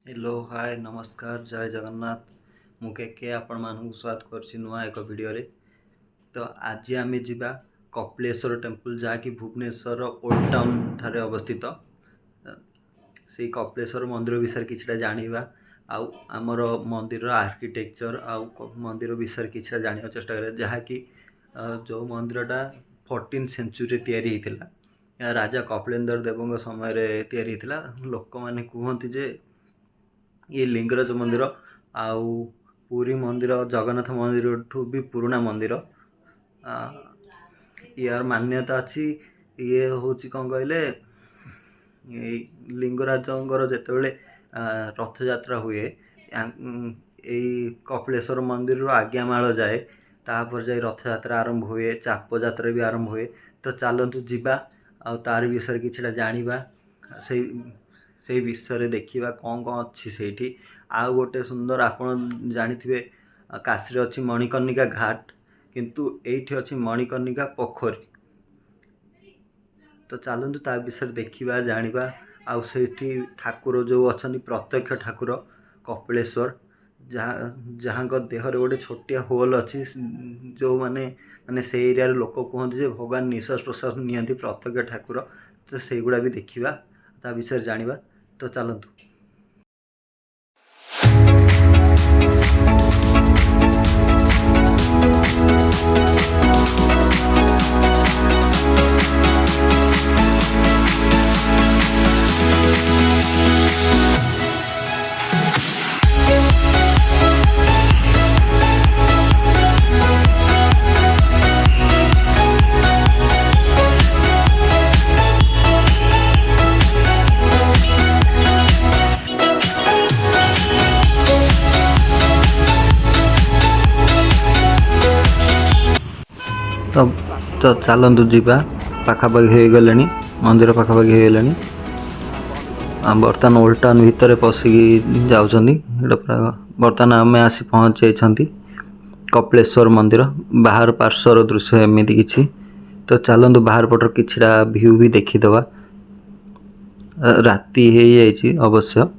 Hello hi नमस्कार जय जगन्नाथ मुके के आपण मानक स्वागत करछि नुआ एक वीडियो रे। तो आज आम जा कपिलेश्वर टेम्पल जहाँकि भुवनेश्वर ओल्ड टाउन ठारे अवस्थित से कपिलेश्वर मंदिर विषय किछटा जानिबा आउ आमर मंदिर आर्किटेक्चर आउ मंदिर विषय किछटा जानिबा चेष्टा करिया जहाँकि जो मंदिरटा 14 सेंचुरी तैयारी होता राजा कपिलेन्द्र देव समय तैयारी होता। लोक मैंने कहते जे ये लिंगराज मंदिर आउ पुरी मंदिर जगन्नाथ मंदिर ठू भी पुराना मंदिर यार मान्यता अच्छी। ये हूँ कौन कहले लिंगराजंगर जितेबले रथ यात्रा हुए कपिलेश्वर मंदिर रू आज्ञामाल जाए तापर जाए रथ यात्रा आरंभ हुए चाप यात्रा भी आरंभ हुए। तो चलतु जीवा आ तार विषय किछटा जानिबा से विषय देखा कौन कौन अच्छी से आउ गोटे सुंदर आपन जानी काशी अच्छी मणिकर्णिका घाट किंतु एठी अच्छी मणिकर्णिका पोखरी। तो चलतु ता विषय देखा जानिबा आउ सेठी ठाकुर जो अच्छा प्रत्यक्ष ठाकुर कपिलेश्वर जहाँ देहर गोटे छोटिया होल अच्छी जो माने माने से एरिया लोक कहते भगवान निश्वास प्रश्वास नियंती प्रत्यक्ष ठाकुर। तो सेगुड़ा भी देखा ता विषय जानिबा। तो चलतु तो चलतु जीवा पाखापाखि हो गले मंदिर पाखापाखि हो गले बर्तमान ओल्ड टाउन भितर पशिकी जाऊँगी। बर्तमान आम आसी पहुँच जाती कपिलेश्वर मंदिर बाहर पार्श्वर दृश्य एमती किसी। तो चलतु बाहर पटर किछड़ा व्यू भी देखीदवा राति हो अवश्य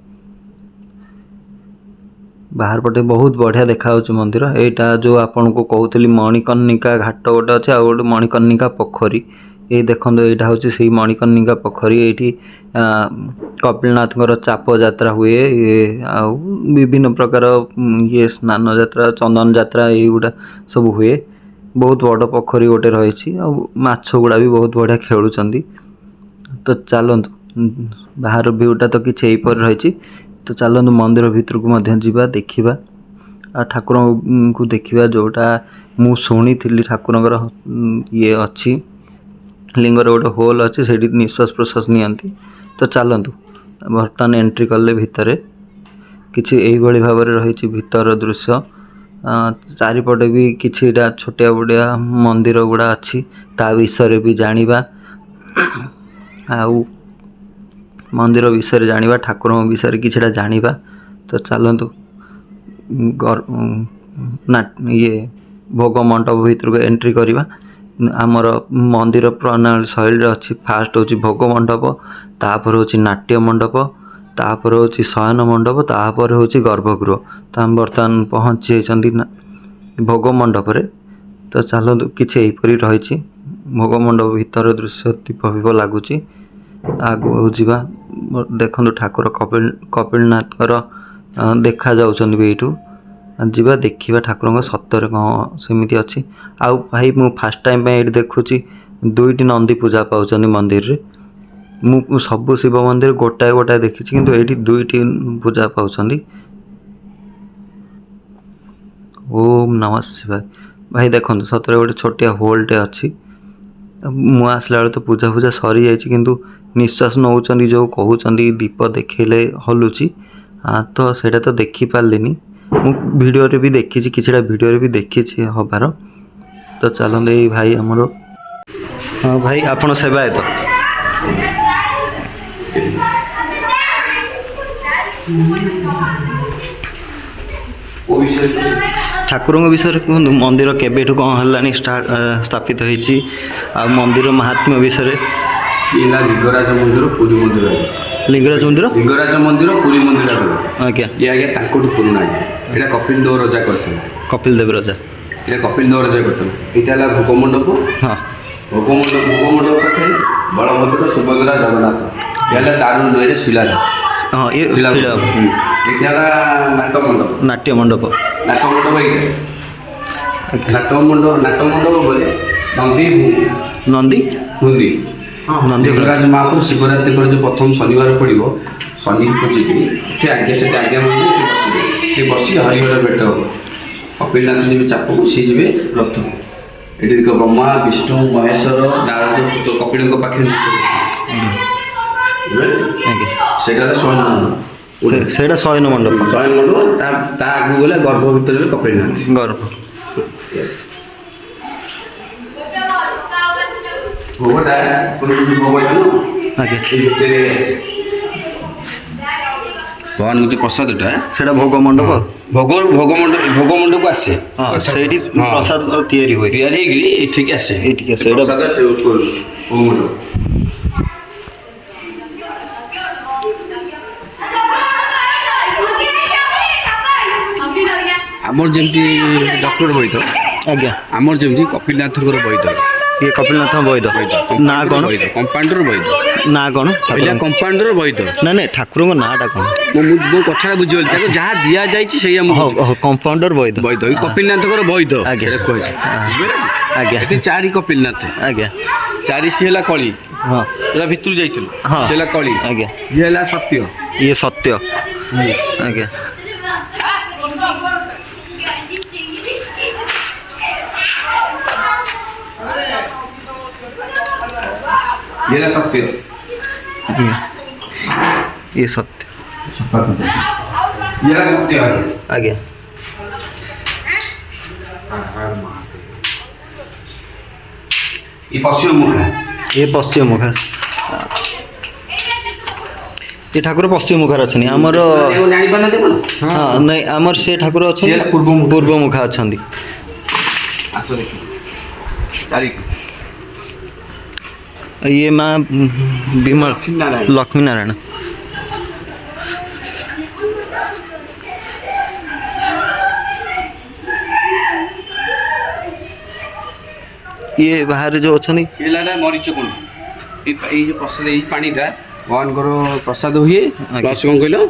बाहर पटे बहुत बढ़िया देखा मंदिर। यहाँ जो आपन को कहूली मणिकर्णिका घाट गोटे अच्छे आ गए मणिकर्णिका पोखरी ये देखो यहाँ हूँ से मणिकर्णिका पोखरी ये कपिलनाथ चाप यात्रा हुए ये विभिन्न प्रकार ये स्नान यात्रा चंदन यात्रा युवा सब हुए। बहुत बड़ पोखरी गोटे रही माछ गुड़ा भी बहुत बढ़िया खेलुं। तो चलतु बाहर व्यूटा तो किसी यहीपर रही। तो चलतु मंदिर भितर को जावा देखा ठाकुर को देखा जोटा मु शुणी ठाकुर ये अच्छी लिंगर गोटे होल अच्छी से निश्वास प्रश्वास नियंती। तो चलतु बर्तमान एंट्री कले भितर किसी यही भाव रही भीतर दृश्य चारिपटे भी किछिटा छोटिया बड़िया मंदिर गुड़ा अच्छी ता विषय भी जानिबा आउ मंदिर विषय जानिबा ठाकुर विषय किछिटा जानिबा। तो चलतु ये भोग मंडप भीतर को एंट्री करवा आमर मंदिर प्रणाली शैली अच्छी। फास्ट हूँ भोग मंडप तापर हूँ नाट्य मंडप तापर हूँ शयन मंडप तापर हूँ गर्भगृह। तो आम बर्तमान पहुँची भोग मंडप रे। तो चलतु किसी यहीपरी रही भोग मंडप भीतर दृश्य दीप फीप लगुच आगू जा देखो ठाकुर कपिलनाथ देखा जाऊँ भी यू जीवा देखा ठाकुर सतर कौन सेमती अच्छी। आउ भाई मु फास्ट टाइम ये देखुची दुईटी नंदी पूजा पाँच मंदिर रे मु सबु शिव मंदिर गोटाए गोटाए देखी किंतु ये दुईटी पूजा पाँच। ओम नमः शिवाय भाई देखो सतरे गोटे छोटिया होलटे अच्छी मु आसला बेले तो पूजा पूजा सरी जाइए किंतु निश्वास नौ जो कहते दीप देखले हलुची तो सेटा तो देखी पार्लिनी मु वीडियो रे भी देखी किछड़ा वीडियो रे भी देखी हबार। तो चलते ये भाई आमर हाँ भाई आपण सेवायत ठाकुर विषय कहूँ मंदिर केबेठू कौन है स्थापित होती आ मंदिर महात्म्य विषय लिंगराज मंदिर पुरी मंदिर लिंगराज मंदिर पुरी मंदिर आगे आज्ञा ये आगे तांकोटू पुराना आगे एटा कपिल देव राजा करथिले कपिल देव राजा एटा कपिल देव राजा करथिले एटा हला भोग मंडप हाँ भोग मंडप पाखे बलभद्र सुभद्रा जगन्नाथ याला तारू नईरे शिला हाँ ये शिला एटा हला नाट्य मंडप नाट्य मंडप बोले नंदी हुंदी नंदी लिंगराज महापुर शिवरात्रि पर जो प्रथम शनिवार पड़ो शनि पूजिकी आज्ञा से आज्ञा मंदिर बस हरिहर भेट हम कपिलनाथ जी चाप सी जी रथ ये ब्रह्मा विष्णु महेश्वर नारद कपिल पाखे सेटा शयन मंडप आगू गला गर्भ भितर कपिलनाथ गर्भ भोगटा भगवान जो प्रसादटा सेटा भोग मंडप भोग मंडप को आसे हाँ सेठी प्रसाद तैयारी हुए तैयारी एठिक आसे एठिक आसे भोग मंडप आमर जमती डॉक्टर बैद आज्ञा आमर जमती कपिलनाथ बैद ये कपिलनाथ बैद ना कौन कंपाउंडर बैद ना कौन पहले कंपाउंडर बैद ना नहीं ठाकुर नाटा कौन मो कथा बुझे जहाँ दि जाए कंपाउंडर बैद बैद कपिलनाथ बैद आज्ञा ये चारि कपिलनाथ आज्ञा चारि सी है कली हाँ भितर जाइल हाँ सी है कली आज्ञा ये है सत्य ये सत्य आज्ञा ये है सत्य ये सत्य ये है सत्य आज्ञा ये पश्चिम मुख है ये पश्चिम मुख ये ठाकुर पश्चिम मुखार अच्छा आमर हाँ नहीं आमर से ठाकुर अच्छा पूर्व मुखा अच्छा ये माँ विमल लक्ष्मी नारायण ये बाहर जो अच्छा मरीच कुंड ये जो प्रसाद ये पानीटा भगवान प्रसाद हुए प्लस कौन कहल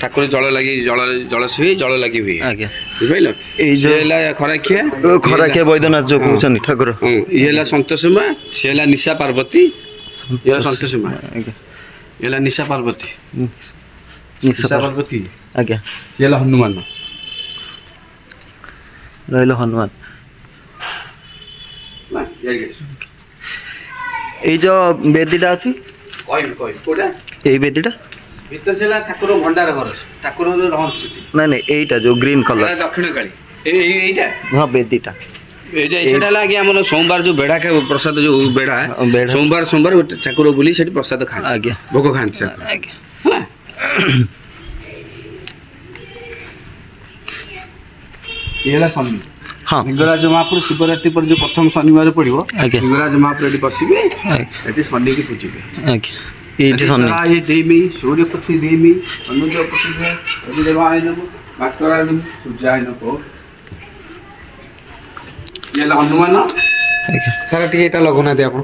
ठाकुर जल लगी जल से जल लगी हुए आज्ञा बुझल ये खराखिया खराखिया बैद्यनाथ जो कहते ठाकुर ये सन्तोषमा सी है निशा पार्वती ये सन्तोषमा ये निशा पार्वती निशा पार्वती आज्ञा ये हनुमान रही हनुमान ये जो बेदीटा अच्छी यही बेदीटा भीतर से ठाकुर भंडार घर ठाकुर नहीं नहीं यहीटा जो ग्रीन कलर दक्षिण काली यहीटा हाँ बेदीटा आम सोमवार जो बेड़ा खाए प्रसाद जो बेड़ा सोमवार ठाकुर बुली से प्रसाद खाए आज्ञा भोग खाते आज्ञा हाँ लिंगराज महापुर शिवरात्रि पर जो प्रथम शनिवार पड़ो लिंगराज महापुर ये बसवे ये शनि की पूजिबे ये देवी सूर्यपति देवी अनुजपति देवाय नमः भास्कराय नमः सूर्याय नमः ये हनुमान सारा टी एटा लगना दे आपण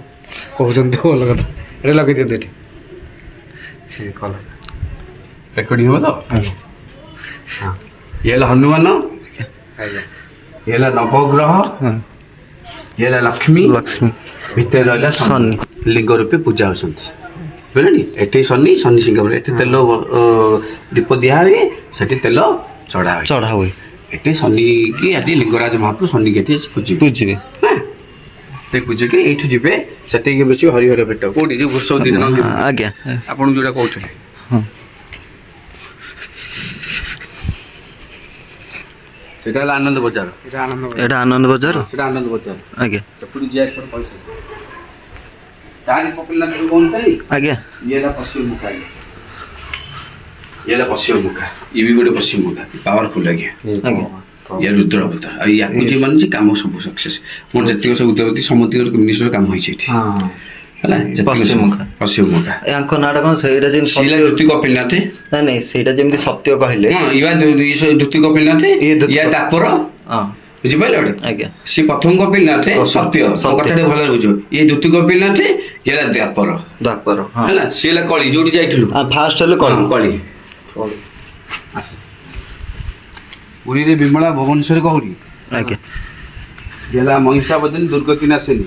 कहउछन तो अलग कथा एटा लगे दे देठी रेकॉर्डिंग हो तो हां ये हनुमान ये नवग्रह ये लक्ष्मी भितर रहा शनि लिंग रूपे पूजा होती बुझे एटी शनि शनि सिंह तेल दीप दिया हुए से तेल चढ़ा हुए ये शनि की आज लिंगराज महाप्रभु शनि की पूजे ते पूजे कि ये जीवे से बस हरिहर भेट कौटी जो वृषभ दिन आज्ञा आपन जोड़ा कहते এটা হলো আনন্দ বাজার এটা আনন্দ বাজার সেটা আনন্দ বাজার আগে চপুরি জিয়ার পর পয়সা তারি পপুলার কোন তাই আগে ইয়েলা পশ্চিম মুখা ইয়েলা পশ্চিম মুখা ये भी गोटे पश्चिम मुखा पावरफुल आगे ये रुद्र अवतार आ या कुछ मान जे काम सब सक्सेस मोर जतिक सब देवती समति मिनिस्टर काम होई छै ହେଲା ପଶ୍ଚିମମୁଖା। ପଶ୍ଚିମମୁଖା ୟାଙ୍କ ନାଁଟା କ'ଣ ସେଇଟା ଯେମିତି ଶିଲା ଦ୍ୟୁତି କପିଲନାଥ ନାଇଁ ନାଇଁ ସେଇଟା ଯେମିତି ସତ୍ୟ କହିଲେ ହଁ ଇଏ ଦ୍ୟୁତି କପିଲନାଥ ଇଏ ଦ୍ୟୁତି ଇଏ ଦାପର ହଁ ବୁଝିପାରିଲ ଗୋଟେ ଆଜ୍ଞା ସିଏ ପ୍ରଥମ କପିଲନାଥ ସତ୍ୟ ମୋ କଥାଟା ଭଲରେ ବୁଝ ଇଏ ଦ୍ୟୁତି କପିଲନାଥ ଇଏ ହେଲା ଦ୍ୱାପର ଦ୍ୱାପର ହଁ ହେଲା ସିଏ ହେଲା କଳି ଯୋଉଠି ଯାଇଥିଲୁ ଫାଷ୍ଟ ହେଲେ କଳି କଳି କଳି ଆସ ପୁରୀରେ ବିମଳା ଭୁବନେଶ୍ୱର କହୁରି ଆଜ୍ଞା ଇଏ ହେଲା ମହିଷାବଦିନୀ ଦୁର୍ଗତି ନାଶିନୀ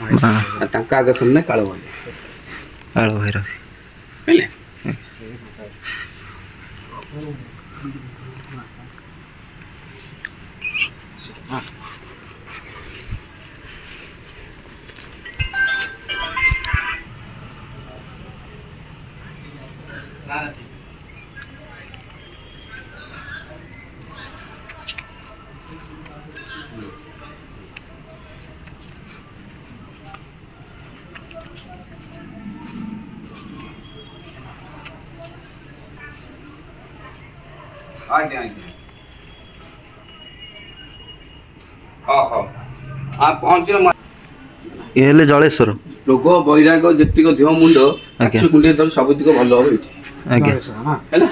ହଁ ଆଉ ତାଙ୍କ ଆଗରେ କାଳ ଭଳି କାଳ ଭୈରବ ବୁଝିଲେ ଆଜ୍ଞା ଆଜ୍ଞା ହଁ ହଉ ପହଞ୍ଚିଲ ଇଏ ହେଲେ ଜଳେଶ୍ୱର ରୋଗ ବୈରାଗ ଯେତିକ ଦେହ ମୁଣ୍ଡ ଆଜ୍ଞା। ଆଖି କୁଣ୍ଡିଆ ଧରି ସବୁତିକ ଭଲ ହବ ଏଇଠି ଆଜ୍ଞା ହେଲା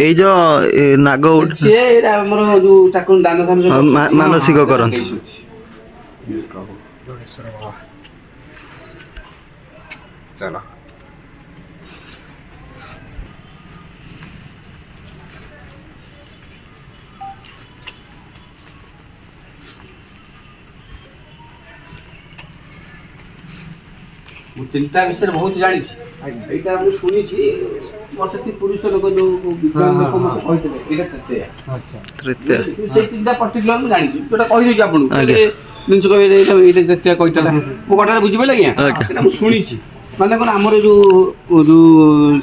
ଏଇ ଯୋଉ ନାଗ ସିଏ ଏଇଟା ଆମର ଯୋଉ ଠାକୁର ଦାନ ଧାନ ହଁ, ମାନସିକ କରନ୍ତି। ଚାଲ ମୁଁ ତିନିଟା ବିଷୟରେ ବହୁତ ଜାଣିଛି ଏଇଟା ମୁଁ ଶୁଣିଛି ମୋର ସେଠି ପୁରୁଷ ଲୋକ ଯୋଉ ବିଜ୍ଞାନ ଲୋକ ମତେ କହିଥିଲେ ଏଇଟା ତୃତୀୟା ତୃତୀୟ ସେଇ ତିନିଟା ପର୍ଟିକୁଲାର ମୁଁ ଜାଣିଛି ଯୋଉଟା କହିଦେଉଛି ଆପଣଙ୍କୁ ଆଜ୍ଞା। ଜିନିଷ କହିବେ ଏଇଟା ତୃତୀୟା କହିଥିଲା ମୋ କଥାଟା ବୁଝିପାରିଲେ ଆଜ୍ଞା ଏଇଟା ମୁଁ ଶୁଣିଛି ମାନେ କ'ଣ ଆମର ଯୋଉ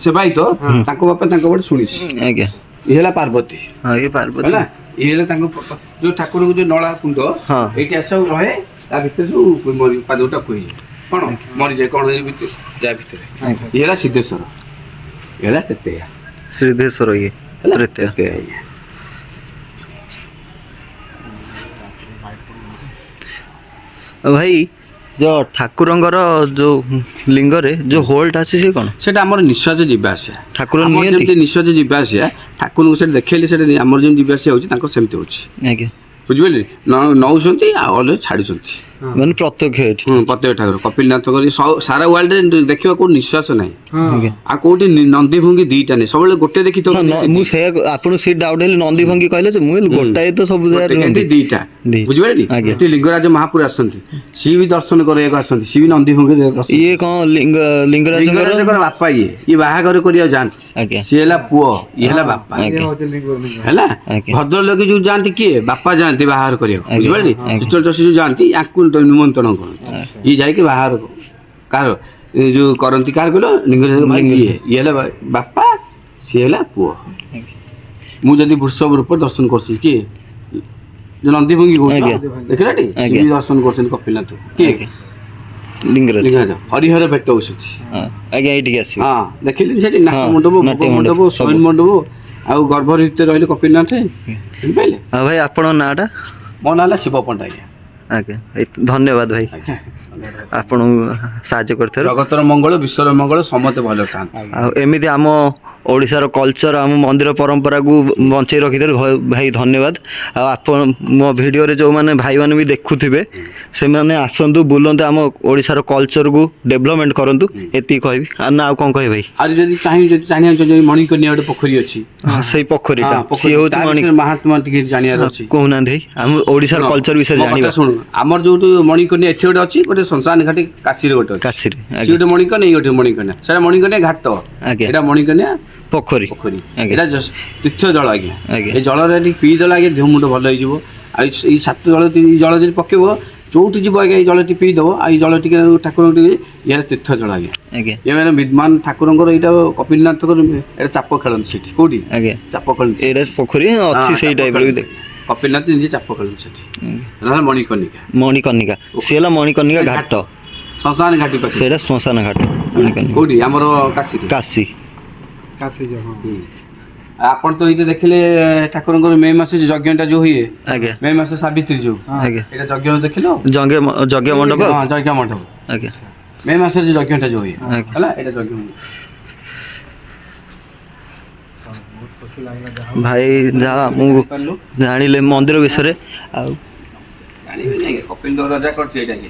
ସେବାୟିତ ତାଙ୍କ ବାପା ତାଙ୍କ ଗୋଟେ ଶୁଣିଛି ଆଜ୍ଞା ଇଏ ହେଲା ପାର୍ବତୀ ହଁ ଇଏ ପାର୍ବତୀ ହେଲା ଇଏ ହେଲା ତାଙ୍କ ଯୋଉ ଠାକୁରଙ୍କୁ ଯୋଉ ନଳା କୁଣ୍ଡ ହଁ। ଏଇଠି ଆସିବାକୁ ରହେ ତା ଭିତରେ ସବୁ ପାଦଟା କୁହେ କ'ଣ ମରିଯାଏ କ'ଣ ଭିତରେ ଯାହା ଭିତରେ ଇଏ ହେଲା ସିଦ୍ଧେଶ୍ୱର ଇଏ ହେଲା ତୃତୀୟା ଶ୍ରୀଧେଶ୍ୱର ଇଏ ହେଲା ତୃତୀୟ ତୃତୀୟା ଇଏ ଭାଇ ଯୋଉ ଠାକୁରଙ୍କର ଯୋଉ ଲିଙ୍ଗରେ ଯୋଉ ହୋଲଟା ଅଛି ସେ କ'ଣ ସେଟା ଆମର ନିଶ୍ୱାସ ଯିବା ଆସିବା ଠାକୁର ଆମର ନିଅନ୍ତି? ଯେମିତି ନିଶ୍ୱାସ ଯିବା ଆସିବା ଠାକୁରଙ୍କୁ ସେଠି ଦେଖେଇଲେ ସେଟା ଆମର ଯେମିତି ଯିବା ଆସିବା ହେଉଛି ତାଙ୍କର ସେମିତି ହେଉଛି ଆଜ୍ଞା ବୁଝିପାରିଲେ ନଉଛନ୍ତି ଆଉ ଅଲଗା ଛାଡ଼ୁଛନ୍ତି ମାନେ ପ୍ରତ୍ୟକ୍ଷ ଏଠି ପ୍ରତ୍ୟେକ ଠାକୁର କପିଲନାଥଙ୍କ ସାରା ୱାର୍ଲଡରେ ଦେଖିବା କୋଉ ନିଶ୍ୱାସ ନାହିଁ ଆଜ୍ଞା ଆଉ କୋଉଠି ନନ୍ଦୀ ଭଙ୍ଗୀ ଦିଟା ନାହିଁ ସବୁବେଳେ ଗୋଟେ ଦେଖିଥିବ ମୁଁ ସେଇଆ ଆପଣଙ୍କୁ ସେ ଡାଉଟ୍ ହେଲେ ନନ୍ଦୀ ଭଙ୍ଗୀ କହିଲେ ଯେ ମୁଁ ଗୋଟାଏ ତ ସବୁ ଜାଗାରେ କେମିତି ନନ୍ଦୀ। ଦିଟା ବୁଝିପାରିଲେ ଆଜ୍ଞା। ଏଠି ଲିଙ୍ଗରାଜ ମହାପୁର ଆସନ୍ତି ସିଏ ବି ଦର୍ଶନ କରିବାକୁ ଆସନ୍ତି ସିଏ ବି ନନ୍ଦୀ ଭଙ୍ଗୀ ଇଏ କ'ଣ ଲିଙ୍ଗରାଜଙ୍କର ଲିଙ୍ଗରାଜଙ୍କର ବାପା ଇଏ ବାହାଘର କରିବାକୁ ଯାଆନ୍ତି ଆଜ୍ଞା ସିଏ ହେଲା ପୁଅ ଇଏ ହେଲା ବାପା ଆଜ୍ଞା ହେଲା ଆଜ୍ଞା। ଭଦ୍ରଲୋକ ଯୋଉ ଯାଆନ୍ତି କିଏ ବାପା ଯାଆନ୍ତି ବାହାଘର କରିବାକୁ ଆଜ୍ଞା। ବୁଝିପାରିଲେ ଆଜ୍ଞା। ଶୀତଳ ଯୋଶୀ ଯୋଉ ଯାଆନ୍ତି ୟାଙ୍କୁ ନିମନ୍ତ୍ରଣ କରନ୍ତି ଇଏ ଯାଇକି ବାହାଘର କାହାର ଏ ଯୋଉ କରନ୍ତି କାହାର କହିଲ ଲିଙ୍ଗରାଜ ଭାଇ ଇଏ ହେଲା ବାପା ସିଏ ହେଲା ପୁଅ ମୁଁ ଯଦି ବୃଷଭ ରୂପ ଦର୍ଶନ କରୁଛି କିଏ ଯୋଉ ନନ୍ଦୀଭଙ୍ଗୀ ଆଜ୍ଞା। ଦେଖିଲାଟି ଆଜ୍ଞା। ସିଏ ବି ଦର୍ଶନ କରୁଛନ୍ତି କପିଲନାଥ କିଏ ଆଜ୍ଞା ଲିଙ୍ଗରାଜ ଲିଙ୍ଗରାଜ ହରିହର ଭେଟ ବସୁଛି ହଁ ଆଜ୍ଞା ଏଇଠିକି ଆସିବେ ହଁ ଦେଖିଲି ସେଠି ନାଟ ହଁ, ମଣ୍ଡପ ନାଟ୍ୟ ଭୋଗ ମଣ୍ଡପ ମଣ୍ଡପ, ଶୟନ ମଣ୍ଡପ ଆଉ ଗର୍ଭର ଭିତରେ ରହିଲେ କପିଲନାଥ ବୁଝିପାରିଲେ ଆଉ ଭାଇ ଆପଣଙ୍କ ନାଁଟା ମୋ ନାଁ ହେଲା ଶିବ ପଣ୍ଡା ଆଜ୍ଞା ଆଜ୍ଞା ଧନ୍ୟବାଦ ଭାଇ ଆପଣଙ୍କୁ ସାହାଯ୍ୟ କରିଥିବାରୁ ଜଗତର ମଙ୍ଗଳ ବିଶ୍ୱର ମଙ୍ଗଳ ସମସ୍ତେ ଭଲ ଥାନ୍ତି ଆଉ ଏମିତି ଆମ ଓଡ଼ିଶାର କଲଚର ଆମ ମନ୍ଦିର ପରମ୍ପରାକୁ ବଞ୍ଚେଇ ରଖିଥିବାରୁ ଭାଇ ଧନ୍ୟବାଦ ଆଉ ଆପଣ ମୋ ଭିଡ଼ିଓରେ ଯେଉଁମାନେ ଭାଇମାନେ ବି ଦେଖୁଥିବେ ସେମାନେ ଆସନ୍ତୁ ବୁଲନ୍ତୁ ଆମ ଓଡ଼ିଶାର କଲଚରକୁ ଡେଭଲପମେଣ୍ଟ କରନ୍ତୁ ଏତିକି କହିବି ଆଉ ନା ଆଉ କ'ଣ କହିବି ଭାଇ ଆଉ ଯଦି ଜାଣିବାକୁ ମଣିକନ୍ୟା ଗୋଟେ ପୋଖରୀ ଅଛି ସେଇ ପୋଖରୀଟା ସିଏ ହେଉଛି ମହାତ୍ମା ଟିକେ ଜାଣିବାର ଅଛି କହୁନାହାନ୍ତି ଭାଇ ଆମ ଓଡ଼ିଶାର କଲଚର ବିଷୟରେ ମୋ କଥା ଜାଣିବା ଶୁଣୁ ଆମର ଯୋଉଠି ମଣିକନ୍ୟା ଏଠି ଗୋଟେ ଅଛି ଗୋଟେ ଶ୍ମଶାନ ଘାଟି କାଶୀରେ ଗୋଟେ ଅଛି କାଶୀରେ ସିଏ ଗୋଟେ ମଣିକନ୍ୟା ଏଇ ଗୋଟେ ମଣିକନ୍ୟା ସେଟା ମଣିକନ୍ୟା ଘାଟ ଆଜ୍ଞା ଏଇଟା ମଣିକନ୍ୟା ପୋଖରୀ ପୋଖରୀ ଆଜ୍ଞା ଏଇଟା ତୀର୍ଥ ଜଳ ଆଜ୍ଞା ଆଜ୍ଞା ଏ ଜଳରେ ଏଠି ପିଇ ଦେଲେ ଆଜ୍ଞା ଦେହ ମୁଣ୍ଡ ଭଲ ହେଇଯିବ ଆଉ ଏଇ ସାତ ଜଳ ଏଇ ଜଳ ଯଦି ପକେଇବ ଯୋଉଠି ଯିବ ଆଜ୍ଞା ଏଇ ଜଳଟି ପିଇଦେବ ଆଉ ଏଇ ଜଳ ଟିକେ ଠାକୁରଙ୍କୁ ଟିକେ ଇଆଡ଼େ ତୀର୍ଥ ଜଳ ଆଜ୍ଞା ଆଜ୍ଞା ଏ ମାନେ ବିଦ୍ୱାନ ଠାକୁରଙ୍କର ଏଇଟା କପିଲନାଥଙ୍କର ଏଇଟା ଚାପ ଖେଳନ୍ତି ସେଠି କୋଉଠି ଆଜ୍ଞା ଚାପ ଖେଳନ୍ତି ଏଇଟା ପୋଖରୀ ଅଛି ସେଇ ଟାଇପ୍ର ବି କପିଲନାଥ ନିଜେ ଚାପ ଖେଳନ୍ତି ସେଠି ହେଲା ମଣିକର୍ଣ୍ଣିକା ମଣିକର୍ଣ୍ଣିକା ସିଏ ହେଲା ମଣିକର୍ଣ୍ଣିକା ଘାଟ ଶ୍ମଶାନ ଘାଟି ପାଖରେ ସେଇଟା ଶ୍ମଶାନ ଘାଟ ମଣିକର୍ଣ୍ଣିକା କୋଉଠି ଆମର କାଶୀରେ କାଶୀ ଆପଣ ତ ଏଇଟା ଦେଖିଲେ ଠାକୁରଙ୍କର ମେ ମାସ ଯଜ୍ଞଟା ଯୋଉ ହୁଏ ଆଜ୍ଞା ମେ ମାସ ସାବିତ୍ରୀ ଯୋଉ ଆଜ୍ଞା ଏଇଟା ଯଜ୍ଞ ଦେଖିଲ ଯଜ୍ଞ ମଣ୍ଡପ ହଁ ଯଜ୍ଞ ମଣ୍ଡପ ଆଜ୍ଞା ମେ ମାସରେ ଯୋଉ ଯଜ୍ଞଟା ଯୋଉ ହୁଏ ଆଜ୍ଞା। ହେଲା ଏଇଟା ଯଜ୍ଞ ହୁଏ। ଭାଇ ଯାହା ମୁଁ ଜାଣିଲେ ମନ୍ଦିର ବିଷୟରେ ଆଉ ଜାଣିବେ ନାଇଁ କପିଲ ଦେବ ରାଜା କରିଛି ଏଇଟା କି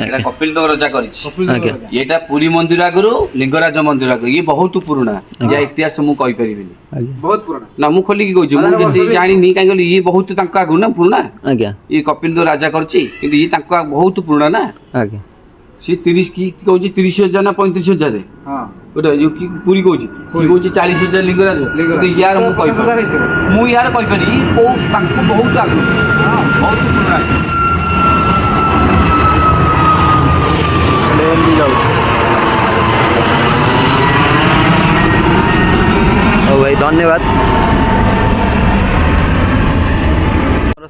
ଏଇଟା କପିଲ ଦେବ ରାଜା କରିଛି। ଆଜ୍ଞା ଏଇଟା ପୁରୀ ମନ୍ଦିର ଆଗରୁ ଲିଙ୍ଗରାଜ ମନ୍ଦିର ଆଗରୁ ଇଏ ବହୁତ ପୁରୁଣା ୟା ଇତିହାସ ମୁଁ କହିପାରିବିନି ଆଜ୍ଞା ବହୁତ ପୁରୁଣା। ନା ମୁଁ ଖୋଲିକି କହୁଛି ମୁଁ ଯେତିକି ଜାଣିନି କାହିଁକି କହିଲି ଇଏ ବହୁତ ତାଙ୍କ ଆଗରୁ ନା ପୁରୁଣା ଆଜ୍ଞା ଇଏ କପିଲ ଦେବ ରାଜା କରିଛି କିନ୍ତୁ ଇଏ ତାଙ୍କ ବହୁତ ପୁରୁଣା ନା ଆଜ୍ଞା ସିଏ 30 କି କହୁଛି 30,000 ନା 35,000 ହଁ ଗୋଟେ ଯୋଉ କି ପୁରୀ କହୁଛି କିଏ କହୁଛି 40,000 ଲିଙ୍ଗରାଜ କିନ୍ତୁ ୟାର ମୁଁ କହିପାରିବି ମୁଁ ୟାର କହିପାରିବି କୋଉ ତାଙ୍କୁ ବହୁତ ଆଗରୁ ବହୁତ ପୁରୁଣା ପ୍ଲେନ୍ ବି ଯାଉଛି। ହଉ ଭାଇ ଧନ୍ୟବାଦ।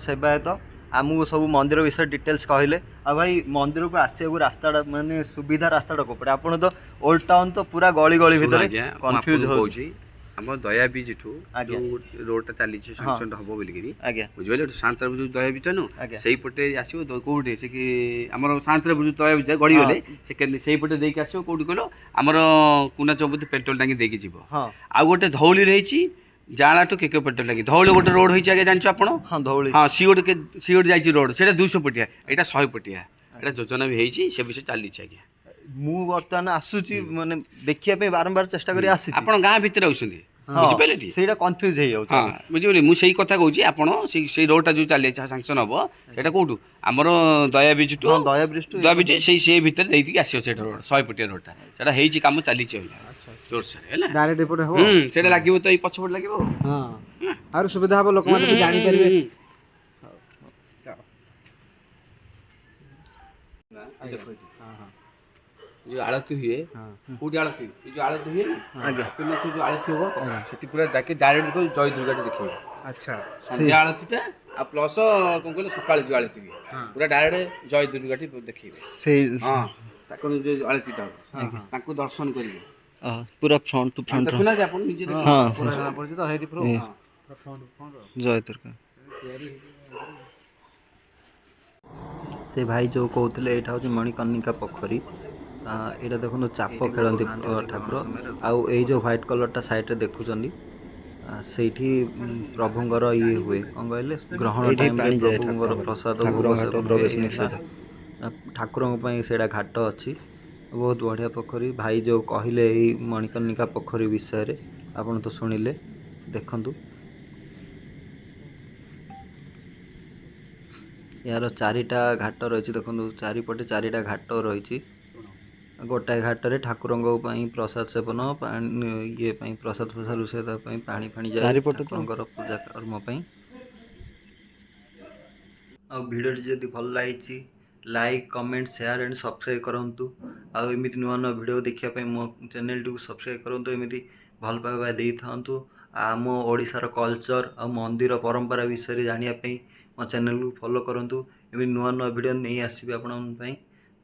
ସେବାୟତ ଆମକୁ ସବୁ ମନ୍ଦିର ବିଷୟରେ ଡିଟେଲ୍ସ କହିଲେ। ଆଉ ଭାଇ ମନ୍ଦିରକୁ ଆସିବାକୁ ରାସ୍ତାଟା ମାନେ ସୁବିଧା ରାସ୍ତାଟା କୋଉପଟେ? ଆପଣ ତ ଓଲ୍ଡ ଟାଉନ୍ ତ ପୁରା ଗଳି ଗଳି ଭିତରେ କନଫ୍ୟୁଜ ହେଉଛି। ଆମ ଦୟା ବିଜଠୁ ଆଜ୍ଞା ଯୋଉ ରୋଡଟା ଚାଲିଛି ସାଂସନ ହବ ବୋଲିକିରି ଆଜ୍ଞା ବୁଝିପାରିଲେ ସାନ୍ତରା ଯୋଉ ଦୟା ବିଜ ନୁହଁ ଆଜ୍ଞା ସେଇପଟେ ଆସିବ କୋଉଠି ସେ କି ଆମର ସାନ୍ତରା ଯୋଉ ଦୟା ବିଜ ଗଡ଼ିଗଲେ ସେଇପଟେ ଦେଇକି ଆସିବ କୋଉଠି କହିଲ ଆମର କୁନା ଚୌପତି ପେଟ୍ରୋଲ ଟାଙ୍କି ଦେଇକି ଯିବ। ହଁ ଆଉ ଗୋଟେ ଧଉଳିରେ ହେଇଛି ଜାଳାଠୁ କେକେ ପେଟ୍ରୋଲ ଟାଙ୍କି ଧଉଳି ଗୋଟେ ରୋଡ ହେଇଛି ଆଜ୍ଞା ଜାଣିଛ ଆପଣ? ହଁ ଧଉଳି ହଁ ସିଏ ଗୋଟେ ଯାଇଛି ରୋଡ ସେଇଟା 200 ପଟିଆ ଏଇଟା 100 ପଟିଆ ଏଇଟା ଯୋଜନା ବି ହେଇଛି ସେ ବିଷୟ ଚାଲିଛି ଆଜ୍ଞା। ମୁଁ ବର୍ତ୍ତମାନ ଆସୁଛି ମାନେ ଦେଖିବା ପାଇଁ ବାରମ୍ବାର ଚେଷ୍ଟା କରି ଆସିଛି। ଆପଣ ଗାଁ ଭିତରେ ଆଉଛନ୍ତି ବୁଝିପାରିଲେ ଟି ସେଇଟା କନଫ୍ୟୁଜ ହେଇଯାଉଛି। ହଁ ବୁଝିପାରିଲେ ମୁଁ ସେଇ କଥା କହୁଛି ଆପଣ ସେଇ ରୋଡଟା ଯୋଉ ଚାଲିଛି ସାଂସନ ହବ ସେଇଟା କୋଉଠୁ ଆମର ଦୟା ବିଜଠୁ ହଁ ଦୟା ବ୍ରିଜ ଟୁ ଦୟା ବିଜ ସେଇ ଭିତରେ ଦେଇକି ଆସିବ ସେଇଟା ରୋଡ 100 ପଟିଆ ରୋଡଟା ସେଇଟା ହେଇଛି କାମ ଚାଲିଛି ଜୋରସୋରେ ହେଲା ଡାଇରେକ୍ଟ ଏପଟେ ହବ। ସେଇଟା ଲାଗିବ ତ ଏଇ ପଛପଟେ ଲାଗିବ ହଁ ଆହୁରି ସୁବିଧା ହବ ଲୋକମାନେ ବି ଜାଣିପାରିବେ। ଯୋଉ ଆଳତି ହୁଏ କୋଉଠି ଆଳତି ଏ ଯୋଉ ଆଳତି ହୁଏ ଆଜ୍ଞା ଯୋଉ ଆଳତି ହବ ସେଠି ପୁରା ଡାଇରେକ୍ଟ ଜୟ ଦୁର୍ଗାଟି ଦେଖିବ। ଆଚ୍ଛା ସନ୍ଧ୍ୟା ଆଳତିଟା ଆଉ ପ୍ଲସ କଣ କହିଲେ ସକାଳେ ଯୋଉ ଆଳତି ହୁଏ ପୁରା ଡାଇରେକ୍ଟ ଜୟ ଦୁର୍ଗାଟି ଦେଖିବେ। ସେଇ ହଁ ତାଙ୍କର ଯୋଉ ଆଳତିଟା ହବ ତାଙ୍କୁ ଦର୍ଶନ କରିବେ ପୁରା ଫ୍ରଣ୍ଟ ଟୁ ଫ୍ରଣ୍ଟ ଦେଖୁନାହାନ୍ତି ଆପଣ ନିଜେ ହଁ ଜୟ ଦୁର୍ଗା। ସେ ଭାଇ ଯେଉଁ କହୁଥିଲେ ଏଇଟା ହେଉଛି ମଣିକର୍ଣ୍ଣିକା ପୋଖରୀ। ଏଇଟା ଦେଖନ୍ତୁ ଚାପ ଖେଳନ୍ତି ଠାକୁର। ଆଉ ଏଇ ଯେଉଁ ହ୍ୱାଇଟ୍ କଲର୍ଟା ସାଇଡ଼୍ରେ ଦେଖୁଛନ୍ତି ସେଇଠି ପ୍ରଭୁଙ୍କର ଇଏ ହୁଏ କ'ଣ କହିଲେ ଗ୍ରହଣ ଟାଇମ୍ରେ ପ୍ରଭୁଙ୍କର ପ୍ରସାଦ ଭୋଗ ପ୍ରବେଶ ନିଷେଧ ଠାକୁରଙ୍କ ପାଇଁ ସେଇଟା ଘାଟ ଅଛି। ବହୁତ ବଢ଼ିଆ ପୋଖରୀ। ଭାଇ ଯେଉଁ କହିଲେ ଏଇ ମଣିକର୍ଣ୍ଣିକା ପୋଖରୀ ବିଷୟରେ ଆପଣ ତ ଶୁଣିଲେ ଦେଖନ୍ତୁ ଏହାର ଚାରିଟା ଘାଟ ରହିଛି ଦେଖନ୍ତୁ ଚାରିପଟେ ଚାରିଟା ଘାଟ ରହିଛି। ଗୋଟାଏ ଘାଟରେ ଠାକୁରଙ୍କ ପାଇଁ ପ୍ରସାଦ ସେବନ ପାଣି ଇଏ ପାଇଁ ପ୍ରସାଦ ରୋଷେଇ ପାଇଁ ପାଣି ଯାଏ ଠାକୁରଙ୍କର ପୂଜା କର୍ମ ପାଇଁ। ଆଉ ଭିଡ଼ିଓଟି ଯଦି ଭଲ ଲାଗିଛି like comment share and subscribe କରନ୍ତୁ। ଆଉ ଏମିତି ନୂଆ ନୂଆ ଭିଡ଼ିଓ ଦେଖିବା ପାଇଁ ମୋ ଚ୍ୟାନେଲଟିକୁ ସବସ୍କ୍ରାଇବ୍ କରନ୍ତୁ। ଏମିତି ଭଲ ପାଇବା ଦେଇଥାନ୍ତୁ। ଆମ ଓଡ଼ିଶାର କଲଚର ଆଉ ମନ୍ଦିର ପରମ୍ପରା ବିଷୟରେ ଜାଣିବା ପାଇଁ ମୋ ଚ୍ୟାନେଲକୁ ଫଲୋ କରନ୍ତୁ। ଏମିତି ନୂଆ ନୂଆ ଭିଡ଼ିଓ ନେଇ ଆସିବି ଆପଣଙ୍କ ପାଇଁ।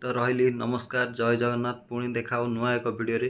ତ ରହିଲି ନମସ୍କାର ଜୟ ଜଗନ୍ନାଥ। ପୁଣି ଦେଖା ହେବ ନୂଆ ଏକ ଭିଡ଼ିଓରେ।